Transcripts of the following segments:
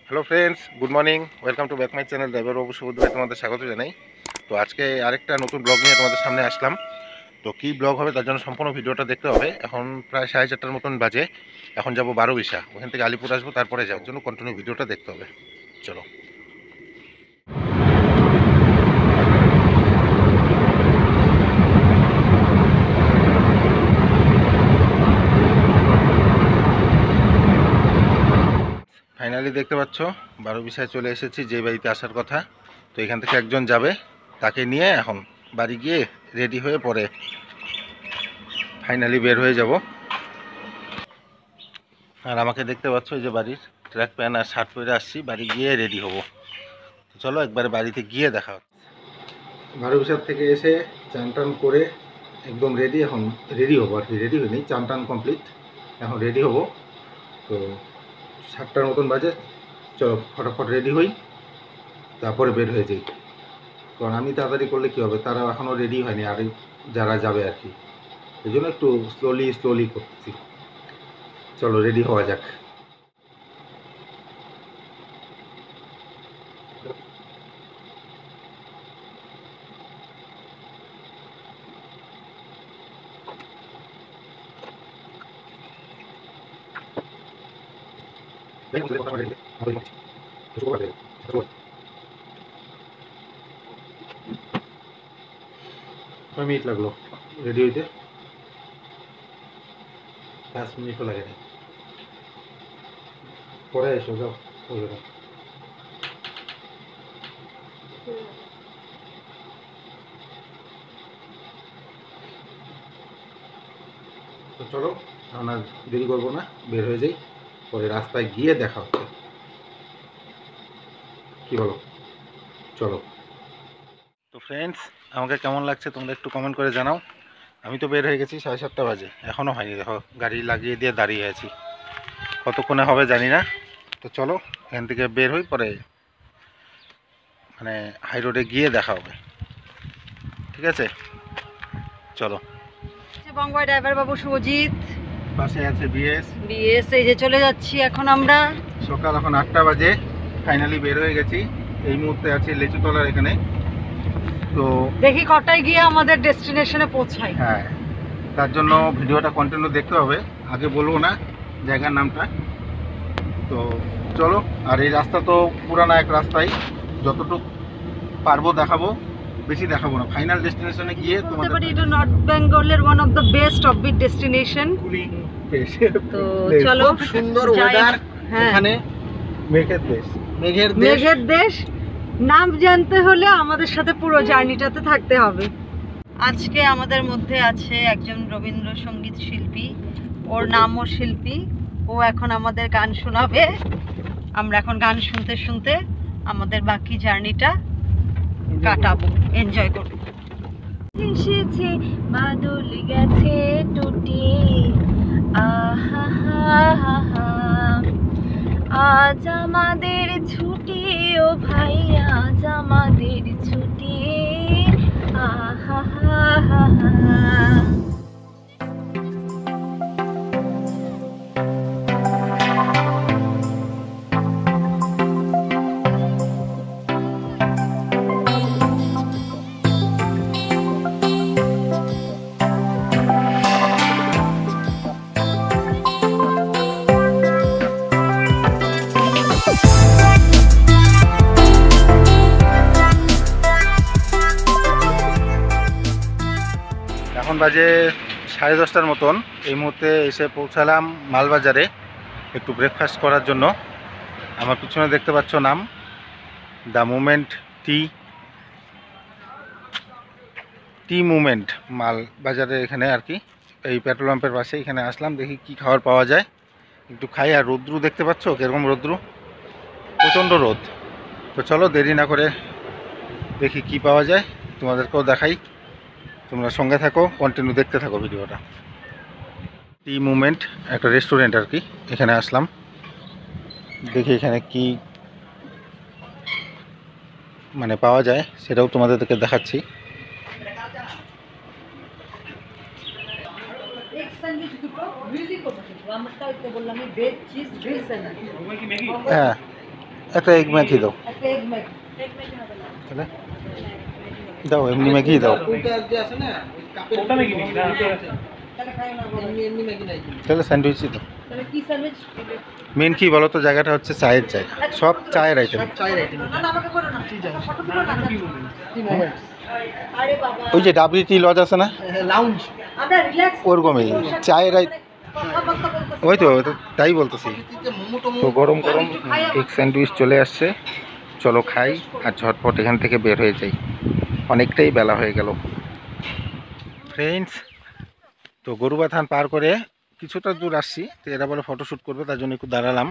Hello friends, good morning. Welcome to back my channel driver বাবু সুবোধ। তোমাদের স্বাগত জানাই। তো আজকে আরেকটা নতুন ব্লগ নিয়ে তোমাদের সামনে আসলাম। তো কী ব্লগ হবে তার জন্য সম্পূর্ণ ভিডিওটা দেখতে হবে। এখন প্রায় 4:30টার মতন বাজে। এখন যাব বারোবিশা, ওখান থেকে আলিপুর আসবো, তারপরে যাওয়ার জন্য কন্টিনিউ ভিডিওটা দেখতে হবে। চলো। ফাইনালি দেখতে পাচ্ছ বারোবিশায় চলে এসেছি, যে বাড়িতে আসার কথা। তো এখান থেকে একজন যাবে, তাকে নিয়ে এখন বাড়ি গিয়ে রেডি হয়ে পরে ফাইনালি বের হয়ে যাব। আর আমাকে দেখতে পাচ্ছ, এই যে বাড়ির ট্র্যাক প্যান্ট আর শার্ট পরে আসছি, বাড়ি গিয়ে রেডি হব। তো চলো একবারে বাড়িতে গিয়ে দেখা হচ্ছে। বারোবিশার থেকে এসে চান টান করে একদম রেডি, এখন রেডি হবো আর কি। রেডি হয়নি, চান টান কমপ্লিট, এখন রেডি হব। তো 7টার মতন বাজে। চলো ফটাফট রেডি হই, তারপরে বের হয়ে যাই। কারণ আমি তাড়াতাড়ি করলে কী হবে, তারা এখনও রেডি হয়নি, আর যারা যাবে আর কি, এই জন্য একটু স্লোলি করতেছি। চলো রেডি হওয়া যাক। কয় মিনিট লাগলো রেডি হইতে? 5 মিনিটও লাগে না। পরে এসো, যাও বলে দাও। তো চলো, এখন আর দেরি করবো না, বের হয়ে যাই, পরে রাস্তায় গিয়ে দেখা হচ্ছে। কি বলো? চলো। তো ফ্রেন্ডস, আমাকে কেমন লাগছে তোমরা একটু কমেন্ট করে জানাও। আমি তো বের হয়ে গেছি, 7:30 বাজে, এখনও হয়নি। দেখো গাড়ি লাগিয়ে দিয়ে দাঁড়িয়ে আছি, কতক্ষণে হবে জানি না। তো চলো এখান থেকে বের হই, পরে মানে হাই রোডে গিয়ে দেখা হবে, ঠিক আছে? চলো। বঙ্গয় ড্রাইভার বাবু শুভজিৎ, পাশে আছে বিএস। এই যে চলে যাচ্ছি এখন আমরা। সকাল এখন 8টা বাজে, ফাইনালি বের হয়ে গেছি। এই মুহূর্তে আছি লেচুতলার এখানে। তো দেখি কটায় গিয়ে আমাদের ডেস্টিনেশনে পৌঁছাই। হ্যাঁ, তার জন্য ভিডিওটা কন্টিনিউ দেখতে হবে। আগে বলবো না জায়গার নামটা। তো চলো। আর এই রাস্তা তো পুরানা এক রাস্তায়, যতটুকু পারবো দেখাবো, বেশি দেখাবো না। ফাইনাল ডেস্টিনেশনে গিয়ে তোমাদের বাট এটা নর্থ বেঙ্গলের one of the best offbeat destination. Cooling তো চলো, সুন্দর ওয়েদার এখানে, মেঘের দেশ। নাম জানতে হলে আমাদের সাথে পুরো জার্নিটাতে থাকতে হবে। আজকে আমাদের মধ্যে আছে একজন রবীন্দ্রসঙ্গীত শিল্পী, ওর নামও শিল্পী। ও এখন আমাদের গান শোনাবে। আমরা এখন গান শুনতে শুনতে আমাদের বাকি জার্নিটা কাটাবো, এনজয় করবো। এসেছে বাদল গেছে টুটি, আহা আজ আমাদের ছুটি, ও ভাই আজ আমাদের ছুটি, আহা এখন বাজে 10:30টার মতন। এই মুহূর্তে এসে পৌঁছালাম মালবাজারে একটু ব্রেকফাস্ট করার জন্য। আমার পিছনে দেখতে পাচ্ছ নাম, দ্য মুভমেন্ট টি মুভমেন্ট, মালবাজারে এখানে আর কি, এই পেট্রোল পাম্পের পাশে। এখানে আসলাম, দেখি কি খাবার পাওয়া যায়, একটু খাই। আর রৌদ্রু দেখতে পাচ্ছ কীরকম রৌদ্রু, প্রচণ্ড রোদ। তো চলো দেরি না করে দেখি কি পাওয়া যায়, তোমাদেরকেও দেখাই। তোমরা সঙ্গে থাকো, কন্টিনিউ দেখতে থাকো ভিডিওটা। টি মুভমেন্ট একটা রেস্টুরেন্ট আর কি, এখানে আসলাম, দেখি এখানে কি মানে পাওয়া যায় সেটাও তোমাদেরকে দেখাচ্ছি। হ্যাঁ, একটা এগ ম্যাগি দাও, একটা এগ ম্যাগি। তাহলে দাও, এমনি ম্যাগি দাও। তাহলে খাই না বলো। তাহলে স্যান্ডউইচই দাও। তাহলে কি স্যান্ডউইচ? মেন কি বলো তো, জায়গাটা হচ্ছে চায়ের জায়গা, সব চায়ের আইটেম। না না, আমাকে করো না। ফটো তুলো না। আরে বাবা, ওই যে ডাব্লিউটি লজ আছে না, লাউঞ্জ। আমরা রিল্যাক্স ওরকমই চায়ের কথাবার্তা বলতেছি। ওই তো তাই বলতেছি। তো গরম গরম এগ স্যান্ডউইচ চলে আসছে, চলো খাই আর ঝটপট এখান থেকে বের হয়ে যাই, অনেকটাই বেলা হয়ে গেল ফ্রেন্ডস। তো গরুবাথান পার করে কিছুটা দূর আসছি, তো এরা বলে ফটোশ্যুট করবে, তার জন্য একটু দাঁড়ালাম।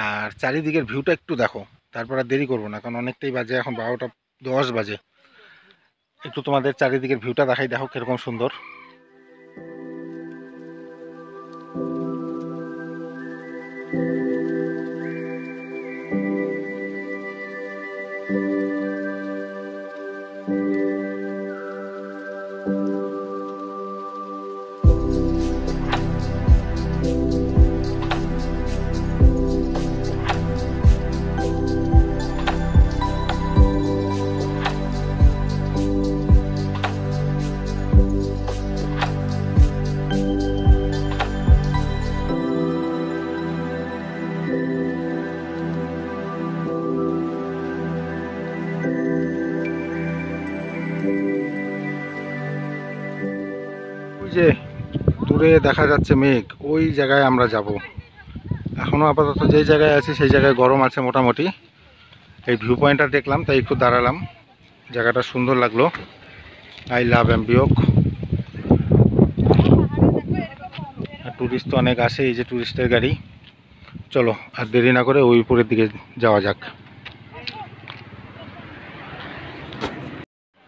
আর চারিদিকের ভিউটা একটু দেখো, তারপর আর দেরি করবো না, কারণ অনেকটাই বাজে, এখন 12:10 বাজে। একটু তোমাদের চারিদিকের ভিউটা দেখাই, দেখো কীরকম সুন্দর। ওই যে দূরে দেখা যাচ্ছে মেঘ, ওই জায়গায় আমরা যাব। এখনও আপাতত যেই জায়গায় আছি সেই জায়গায় গরম আছে মোটামুটি। এই ভিউ পয়েন্টটা দেখলাম, তাই একটু দাঁড়ালাম, জায়গাটা সুন্দর লাগলো। I love অ্যাম্বিওক। আর ট্যুরিস্ট তো অনেক আসে, এই যে ট্যুরিস্টের গাড়ি। চলো আর দেরি না করে ওই উপরের দিকে যাওয়া যাক।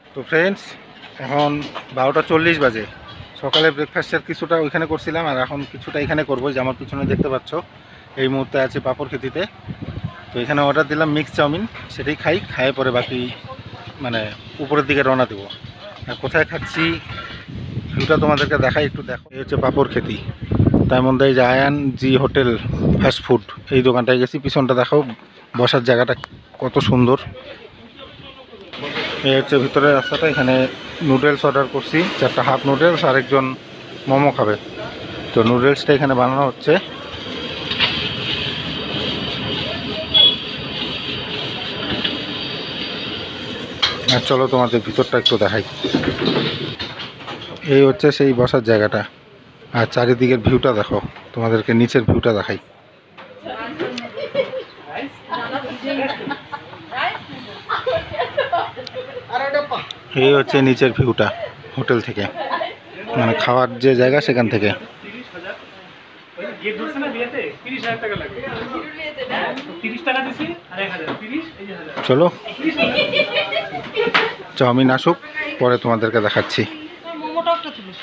তো ফ্রেন্ডস, এখন 12:40 বাজে। সকালে ব্রেকফাস্টের কিছুটা ওইখানে করছিলাম, আর এখন কিছুটা এখানে করবো। যে আমার পিছনে দেখতে পাচ্ছ, এই মুহূর্তে আছে পাপড় খেতিতে। তো এখানে অর্ডার দিলাম মিক্স চাউমিন, সেটাই খাইয়ে পরে বাকি মানে উপরের দিকে রওনা দেবো। আর কোথায় খাচ্ছি ভিউটা তোমাদেরকে দেখাই, একটু দেখো। এই হচ্ছে পাপড় খেতি, তার মধ্যে এই যে আয়ান জি হোটেল ফাস্ট ফুড, এই দোকানটায় গেছি। পিছনটা দেখো, বসার জায়গাটা কত সুন্দর। এই হচ্ছে ভিতরের রাস্তাটা। এখানে নুডলস অর্ডার করছি, 4টা হাফ নুডলস, আর একজন মোমো খাবে। তো নুডলসটা এখানে বানানো হচ্ছে। আর চলো তোমাদের ভিতরটা একটু দেখাই। এই হচ্ছে সেই বসার জায়গাটা, আর চারিদিকের ভিউটা দেখো, তোমাদেরকে নিচের ভিউটা দেখাই। এই হচ্ছে নিচের ভিউটা হোটেল থেকে, মানে খাওয়ার যে জায়গা সেখান থেকে। চলো চাউমিন আসুক, পরে তোমাদেরকে দেখাচ্ছি। মোমোটা একটা তুলো,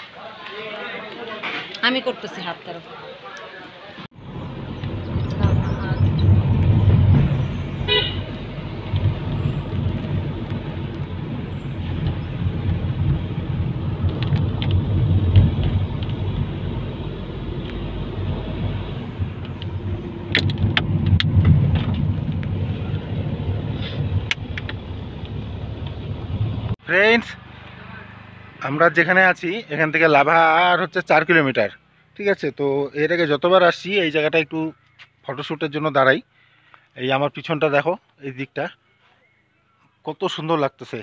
আমি করতেছি হাত তারা। ফ্রেন্ডস, আমরা যেখানে আছি এখান থেকে লাভা আর হচ্ছে 4 কিলোমিটার, ঠিক আছে। তো এর আগে যতবার আসছি এই জায়গাটা একটু ফটোশ্যুটের জন্য দাঁড়াই। এই আমার পিছনটা দেখো, এই দিকটা কত সুন্দর লাগতেছে।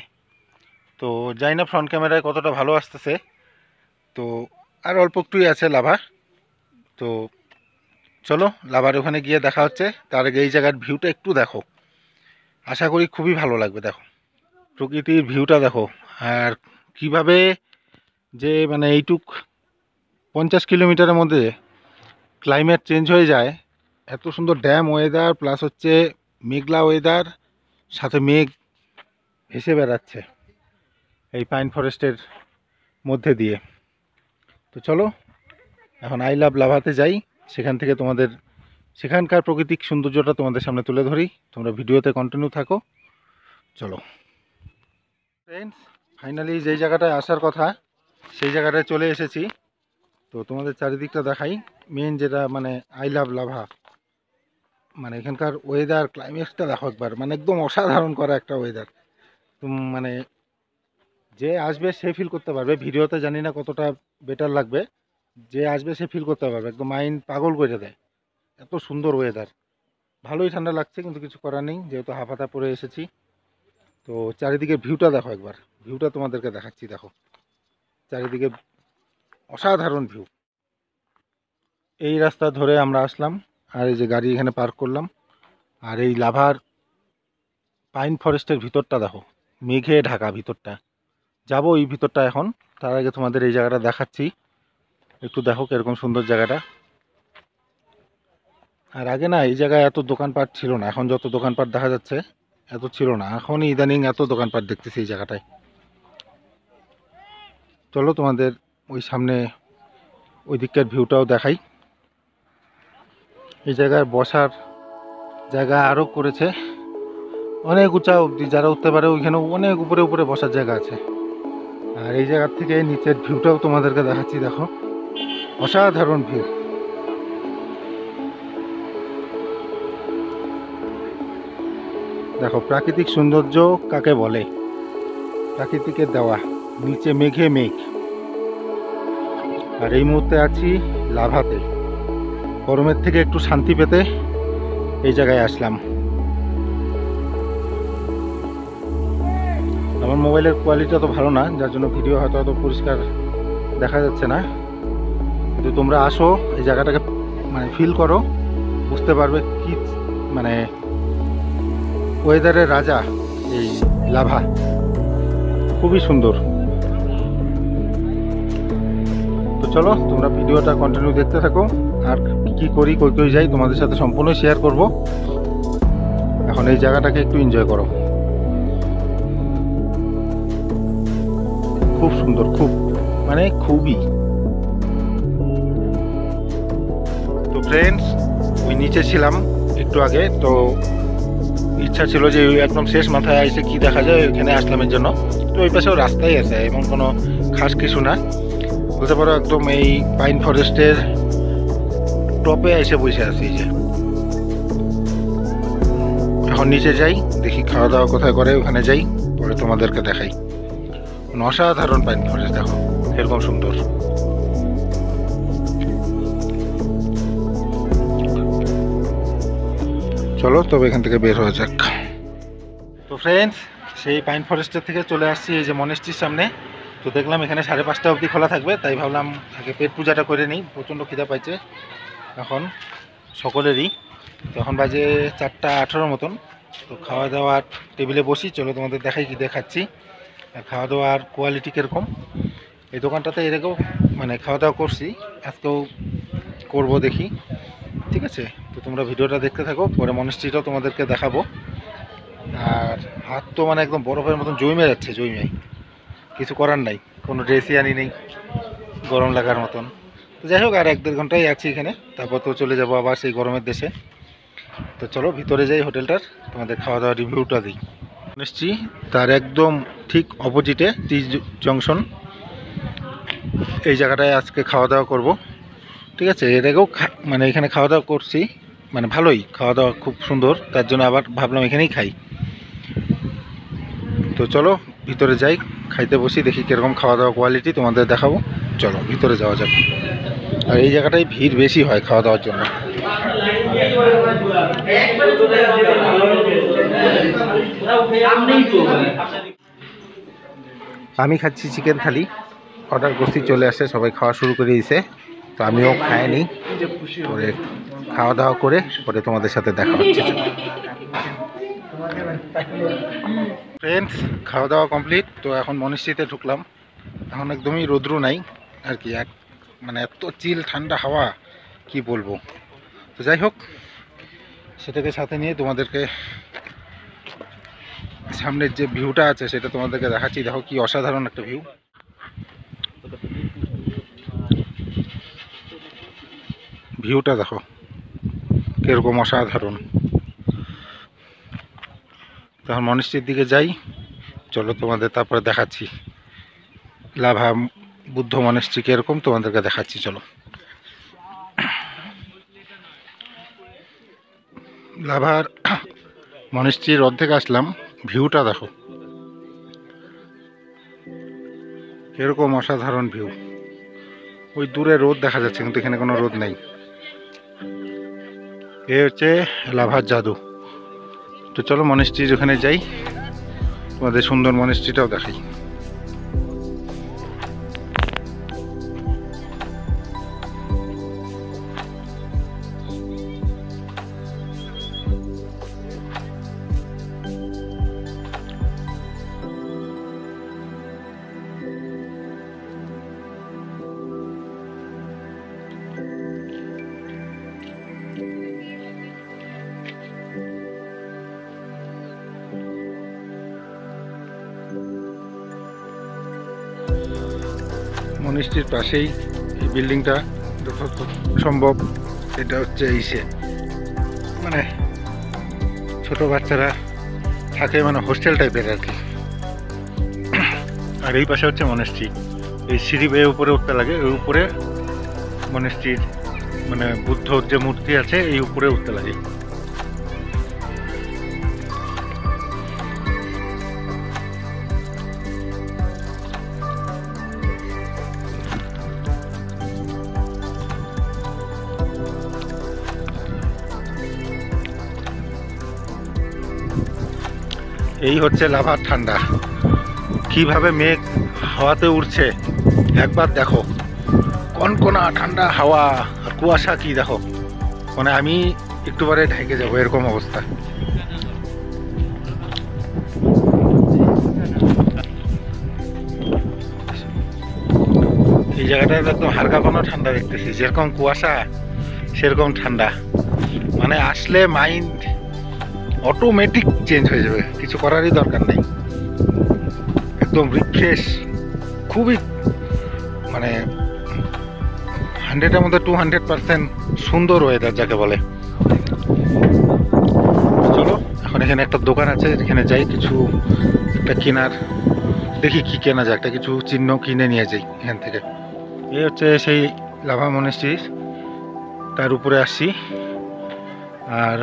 তো জানি না ফ্রন্ট ক্যামেরায় কতটা ভালো আসতেছে। তো আর অল্প একটুই আছে লাভা। তো চলো লাভার ওখানে গিয়ে দেখা হচ্ছে। তার আগে এই জায়গার ভিউটা একটু দেখো, আশা করি খুবই ভালো লাগবে। দেখো প্রকৃতির ভিউটা দেখো, আর কিভাবে যে মানে এইটুক 50 কিলোমিটারের মধ্যে ক্লাইমেট চেঞ্জ হয়ে যায়। এত সুন্দর ড্যাম ওয়েদার, প্লাস হচ্ছে মেঘলা ওয়েদার, সাথে মেঘ ভেসে বেড়াচ্ছে এই পাইন ফরেস্টের মধ্যে দিয়ে। তো চলো এখন আই লাভ লাভাতে যাই, সেখান থেকে তোমাদের সেখানকার প্রাকৃতিক সৌন্দর্যটা তোমাদের সামনে তুলে ধরি। তোমরা ভিডিওতে কন্টিনিউ থাকো। চলো ফ্রেন্ডস, ফাইনালি যেই জায়গাটায় আসার কথা সেই জায়গাটায় চলে এসেছি। তো তোমাদের চারিদিকটা দেখাই। মেন যেটা মানে আই লাভ লাভা, মানে এখানকার ওয়েদার ক্লাইমেটটা দেখো একবার, মানে একদম অসাধারণ করা একটা ওয়েদার। মানে যে আসবে সে ফিল করতে পারবে, ভিডিওতে জানি না কতটা বেটার লাগবে, যে আসবে সে ফিল করতে পারবে, একদম মাইন্ড পাগল করে দেয়, এত সুন্দর ওয়েদার। ভালোই ঠান্ডা লাগছে কিন্তু কিছু করার নেই, যেহেতু হাফাতা পরে এসেছি। তো চারিদিকে ভিউটা দেখো একবার, ভিউটা তোমাদেরকে দেখাচ্ছি, দেখো চারিদিকে অসাধারণ ভিউ। এই রাস্তা ধরে আমরা আসলাম, আর এই যে গাড়ি এখানে পার্ক করলাম। আর এই লাভার পাইন ফরেস্টের ভিতরটা দেখো, মেঘে ঢাকা ভিতরটা। যাবো এই ভিতরটা এখন, তার আগে তোমাদের এই জায়গাটা দেখাচ্ছি, একটু দেখো কিরকম সুন্দর জায়গাটা। আর আগে না এই জায়গায় এত দোকানপাট ছিল না, এখন যত দোকানপাট দেখা যাচ্ছে এত ছিল না, এখন ইদানিং এত দোকানপাট দেখতেছি এই জায়গাটায়। চলো তোমাদের ওই সামনে ওই দিককার ভিউটাও দেখাই। এই জায়গায় বসার জায়গা আরও করেছে, অনেক উঁচা অবধি, যারা উঠতে পারে ওইখানে অনেক উপরে উপরে বসার জায়গা আছে। আর এই জায়গার থেকে নিচের ভিউটাও তোমাদেরকে দেখাচ্ছি, দেখো অসাধারণ ভিউ। দেখো প্রাকৃতিক সৌন্দর্য কাকে বলে, প্রাকৃতিকের দেওয়া, নিচে মেঘে মেঘ। আর এই মুহূর্তে আছি লাভাতে, গরমের থেকে একটু শান্তি পেতে এই জায়গায় আসলাম। আমার মোবাইলের কোয়ালিটি অত ভালো না, যার জন্য ভিডিও হয়তো অত পরিষ্কার দেখা যাচ্ছে না, কিন্তু তোমরা আসো এই জায়গাটাকে মানে ফিল করো, বুঝতে পারবে কি মানে ওয়েদারের রাজা এই লাভা, খুবই সুন্দর। তো চলো তোমরা ভিডিওটা কন্টিনিউ দেখতে থাকো, আর কি করি কই কই যাই তোমাদের সাথে সম্পূর্ণ শেয়ার করব। এখন এই জায়গাটাকে একটু এনজয় করো, খুব সুন্দর, খুব মানে খুবই। তো ফ্রেন্ডস, ওই নিচে ছিলাম একটু আগে, তো ইচ্ছা ছিল যে একদম শেষ মাথায় এসে কি দেখা যায় ওইখানে আসলাম এর জন্য। তো ওই পাশেও রাস্তাই আছে, এমন কোনো খাস কিছু না, বলতে পারো একদম এই পাইন ফরেস্টের টপে এসে বসে আছি। যে এখন নিচে যাই, দেখি খাওয়া দাওয়া কোথায় করে, ওখানে যাই, পরে তোমাদেরকে দেখাই। অসাধারণ পাইন ফরেস্ট, দেখো এরকম সুন্দর। চলো তবে এখান থেকে বের হয়ে যাক। তো ফ্রেন্ডস, সেই পাইন ফরেস্টের থেকে চলে আসছি এই যে মনেস্ট্রির সামনে। তো দেখলাম এখানে 5:30 অবধি খোলা থাকবে, তাই ভাবলাম আগে পেট পূজাটা করে নিই, প্রচণ্ড খিদা পাইছে এখন সকলেরই। তো এখন বাজে 4:18 মতন। তো খাওয়া দাওয়ার টেবিলে বসি, চলো তোমাদের দেখাই কি দেখাচ্ছি, আর খাওয়া দাওয়ার কোয়ালিটি কীরকম। এই দোকানটাতে এর আগেও মানে খাওয়া দাওয়া করছি, আজকেও করব দেখি, ঠিক আছে। তো তোমরা ভিডিওটা দেখতে থাকো, পরে মনেস্ট্রিটাও তোমাদেরকে দেখাবো। আর হাত তো মানে একদম বরফের মতন জমে যাচ্ছে, জমে কিছু করার নাই, কোনো ড্রেসই আনি নেই গরম লাগার মতন। তো যাই হোক, আর 1-1.5 ঘন্টাই আছি এখানে, তারপর তো চলে যাবো আবার সেই গরমের দেশে। তো চলো ভিতরে যাই হোটেলটার, তোমাদের খাওয়া দাওয়ার রিভিউটা দিই। মনেস্ট্রি তার একদম ঠিক অপোজিটে টি জংশন, এই জায়গাটায় আজকে খাওয়া দাওয়া করব, ঠিক আছে। এর আগেও মানে এখানে খাওয়া দাওয়া করছি, মানে ভালোই খাওয়া দাওয়া, খুব সুন্দর, তার জন্য আবার ভাবলাম এখানেই খাই। তো চলো ভিতরে যাই, খাইতে বসি, দেখি কীরকম খাওয়া দাওয়া কোয়ালিটি তোমাদের দেখাবো। চলো ভিতরে যাওয়া যাবে। আর এই জায়গাটায় ভিড় বেশি হয় খাওয়া দাওয়ার জন্য। আমি খাচ্ছি চিকেন থালি, অর্ডার করছি, চলে আসে, সবাই খাওয়া শুরু করে দিয়েছে। তো আমিও খাইনি, পরে খাওয়া দাওয়া করে পরে তোমাদের সাথে দেখা হচ্ছে। ফ্রেন্ডস, খাওয়া দাওয়া কমপ্লিট। তো এখন মনেস্ট্রিতে ঢুকলাম, এখন একদমই রৌদ্র নাই আর কি, মানে এত চিল ঠান্ডা হাওয়া কি বলবো। তো যাই হোক, সেটাকে সাথে নিয়ে তোমাদেরকে সামনের যে ভিউটা আছে সেটা তোমাদেরকে দেখাচ্ছি। দেখো কি অসাধারণ একটা ভিউ, ভিউটা দেখো কিরকম অসাধারণ। তখন মনেস্ট্রির দিকে যাই, চলো তোমাদের তারপরে দেখাচ্ছি লাভা বুদ্ধ মনেস্ট্রি কীরকম তোমাদেরকে দেখাচ্ছি। চলো লাভার মনেস্ট্রির অর্ধেক আসলাম, ভিউটা দেখো এরকম অসাধারণ ভিউ। ওই দূরে রোদ দেখা যাচ্ছে কিন্তু এখানে কোনো রোদ নেই। এ হচ্ছে লাভার জাদু। তো চলো মনেস্ট্রির ওখানে যাই, তোমাদের সুন্দর মনেস্ট্রিটাও দেখাই। মনেস্ট্রির পাশেই এই বিল্ডিংটা যতদূর সম্ভব, এটা হচ্ছে ইসে মানে ছোট বাচ্চারা থাকে, মানে হোস্টেল টাইপের আর কি। আর এই পাশে হচ্ছে মনেস্ট্রি। এই সিঁড়ি বেয়ে উপরে উঠতে লাগে, ওই উপরে মনেস্ট্রির মানে বুদ্ধর যে মূর্তি আছে এই উপরে উঠতে লাগে। এই হচ্ছে লাভার ঠান্ডা, কিভাবে মেঘ হাওয়াতে উড়ছে একবার দেখো। কনকনা ঠান্ডা হাওয়া আর কুয়াশা কি দেখো, মানে আমি একটু পরে ঢেকে যাবো এরকম অবস্থা। এই জায়গাটা একদম হালকা কোনো ঠান্ডা দেখতেছি, যেরকম কুয়াশা সেরকম ঠান্ডা। মানে আসলে মাইন্ড অটোমেটিক চেঞ্জ হয়ে যাবে, কিছু করারই দরকার নেই, একদম রিফ্রেশ। খুবই মানে 100-এর মধ্যে 200% সুন্দর ওয়েদার যাকে বলে। চলো এখন এখানে একটা দোকান আছে, এখানে যাই কিছু একটা কেনার, দেখি কি কেনা যায়, একটা কিছু চিহ্ন কিনে নিয়ে যাই এখান থেকে। এই হচ্ছে সেই লাভা মনেস্ট্রি, তার উপরে আসছি। আর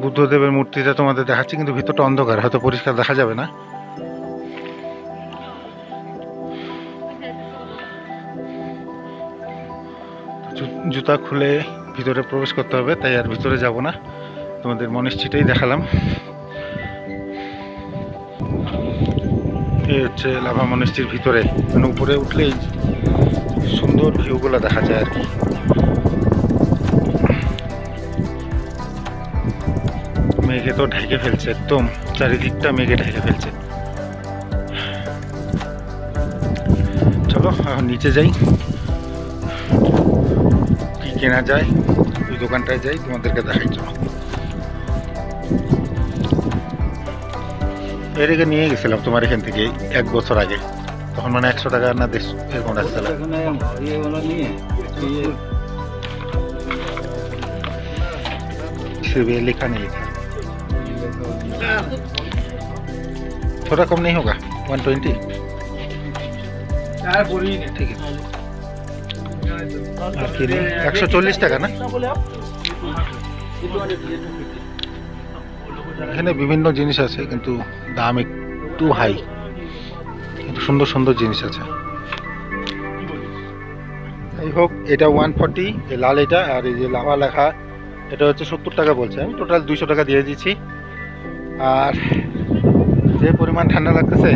বুদ্ধদেবের মূর্তিটা তোমাদের দেখাচ্ছি, কিন্তু ভিতরটা অন্ধকার, হয়তো পরিষ্কার দেখা যাবে না। জুতা খুলে ভিতরে প্রবেশ করতে হবে, তাই আর ভিতরে যাব না, তোমাদের মনেস্ট্রিটাই দেখালাম। এই হচ্ছে লাভা মনেস্ট্রির ভিতরে, মানে উপরে উঠলেই সুন্দর ভিউগুলো দেখা যায় আর কি। মেঘে তো ঢেকে ফেলছে, একদম চারিদিকটা মেঘে ঢেকে ফেলছে। চলো এখন নিচে যাই, কি কেনা যায় ওই দোকানটায় যাই, তোমাদেরকে দেখাই। চলো, এর আগে নিয়ে গেছিলাম তোমার এখান থেকে 1 বছর আগে, তখন মানে 100 টাকা না 150 এরকম রাখছিলাম। लिखा नहीं था, थोड़ा कम नहीं होगा 120? ठीक है, 140 টাকা না? এখানে বিভিন্ন জিনিস আছে কিন্তু দাম একটু হাই, কিন্তু সুন্দর সুন্দর জিনিস আছে। এই হোক, এটা 140, এই লাল এটা, আর এই যে লাভা লেখা এটা হচ্ছে 70 টাকা বলছে। আমি টোটাল 200 টাকা দিয়ে দিচ্ছি। আর যে পরিমাণ ঠান্ডা লাগতেছে,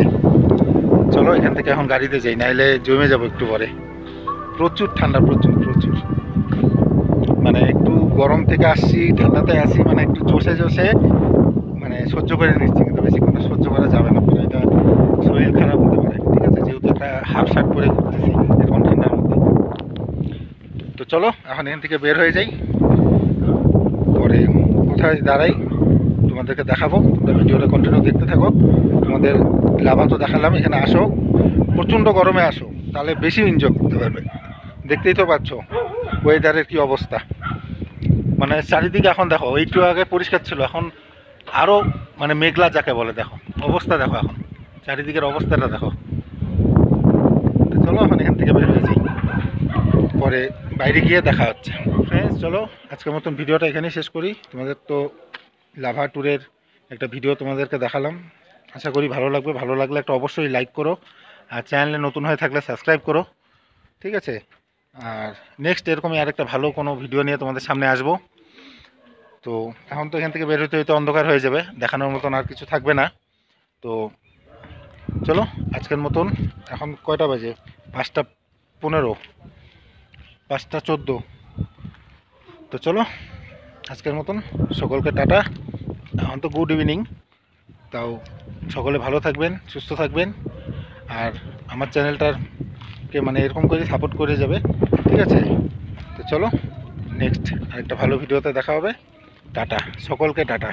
চলো এখান থেকে এখন গাড়িতে যাই, নাইলে জমে যাবো একটু পরে। প্রচুর ঠান্ডা, প্রচুর প্রচুর, মানে একটু গরম থেকে আসছি ঠান্ডাতে আসি, মানে একটু জোশে জোশে মানে সহ্য করে নিচ্ছি, কিন্তু বেশিক্ষণ সহ্য করা যাবে না, এটা শরীর খারাপ হতে পারে। ঠিক আছে, যেহেতু একটা হাফ শার্ট পরে ঘুরতেছি এরকম ঠান্ডার মধ্যে। তো চলো এখন এখান থেকে বের হয়ে যাই, পরে কোথায় দাঁড়াই তোমাদেরকে দেখাবো। তোমরা ভিডিওটা কন্টিনিউ দেখতে থাকো। তোমাদের লাভা তো দেখালাম, এখানে আসো, প্রচণ্ড গরমে আসো, তাহলে বেশি এনজয় করতে পারবে। দেখতেই তো পাচ্ছ ওয়েদারের কি অবস্থা, মানে চারিদিকে এখন দেখো, একটু আগে পরিষ্কার ছিল, এখন আরও মানে মেঘলা যাকে বলে, দেখো অবস্থা, দেখো এখন চারিদিকের অবস্থাটা দেখো। তো চলো এখন এখান থেকে বের হয়ে যাই, পরে বাইরে গিয়ে দেখা হচ্ছে। ফ্রেন্ডস চলো আজকের মতন ভিডিওটা এখানেই শেষ করি। তোমাদের তো লাভা ট্যুরের একটা ভিডিও তোমাদেরকে দেখালাম, আশা করি ভালো লাগবে। ভালো লাগলে একটা অবশ্যই লাইক করো, আর চ্যানেলে নতুন হয়ে থাকলে সাবস্ক্রাইব করো, ঠিক আছে? আর নেক্সট এরকমই আরেকটা ভালো কোনো ভিডিও নিয়ে তোমাদের সামনে আসবো। তো এখন তো এখান থেকে বের হতে হয়তো অন্ধকার হয়ে যাবে, দেখানোর মতন আর কিছু থাকবে না। তো চলো আজকের মতন, এখন কয়টা বাজে? 5:15, 5:14। তো চলো আজকের মতন সকলকে টাটা। এখন তো গুড ইভিনিং, তাও সকলে ভালো থাকবেন, সুস্থ থাকবেন, আর আমার চ্যানেলটাকে মানে এরকম করে সাপোর্ট করে যাবে, ঠিক আছে? তো চলো নেক্সট আরেকটা ভালো ভিডিওতে দেখা হবে। টাটা সকলকে, টাটা।